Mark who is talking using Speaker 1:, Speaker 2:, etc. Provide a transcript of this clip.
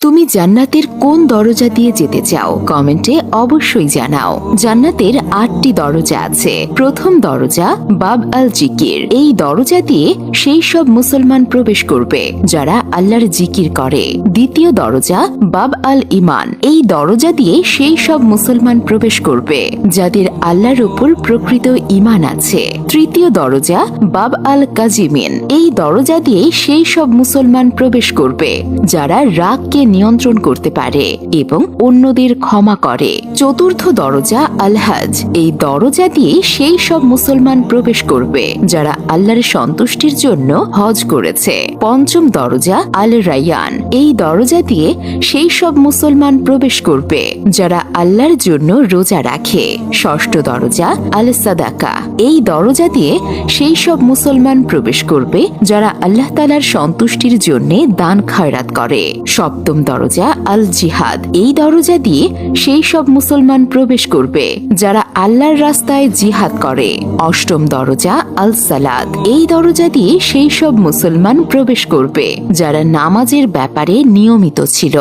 Speaker 1: তুমি জান্নাতের কোন দরজা দিয়ে যেতে চাও কমেন্টে অবশ্যই জানাও। জান্নাতের 8টি দরজা আছে। প্রথম দরজা বাব আল জিকির। এই দরজা দিয়ে সেই সব মুসলমান প্রবেশ করবে যারা আল্লাহর জিকির করে। দ্বিতীয় দরজা বাব আল ইমান। এই দরজা দিয়ে সেই সব মুসলমান প্রবেশ করবে যাদের আল্লাহর উপর প্রকৃত ইমান আছে। তৃতীয় দরজা বাব আল কাজিমিন। এই দরজা দিয়ে সেই সব মুসলমান প্রবেশ করবে যারা রাগকে নিয়ন্ত্রণ করতে পারে এবং অন্যদের ক্ষমা করে। চতুর্থ দরজা আল হজ। এই দরজা দিয়ে সেই সব মুসলমান প্রবেশ করবে যারা আল্লাহর সন্তুষ্টির জন্য হজ করেছে। পঞ্চম দরজা আল রায়ান। এই দরজা দিয়ে সেই সব মুসলমান প্রবেশ করবে যারা আল্লাহর জন্য রোজা রাখে। ষষ্ঠ দরজা আল সাদাকা। এই দরজা দিয়ে সেই সব মুসলমান প্রবেশ করবে যারা আল্লাহ তাআলার সন্তুষ্টির জন্য দান খয়রাত করে। সপ্তম দরজা আল জিহাদ। এই দরজা দিয়ে সেই সব মুসলমান প্রবেশ করবে যারা আল্লাহর রাস্তায় জিহাদ করে। অষ্টম দরজা আল সালাত। এই দরজা দিয়ে সেই সব মুসলমান প্রবেশ করবে যারা নামাজের ব্যাপারে নিয়মিত ছিল।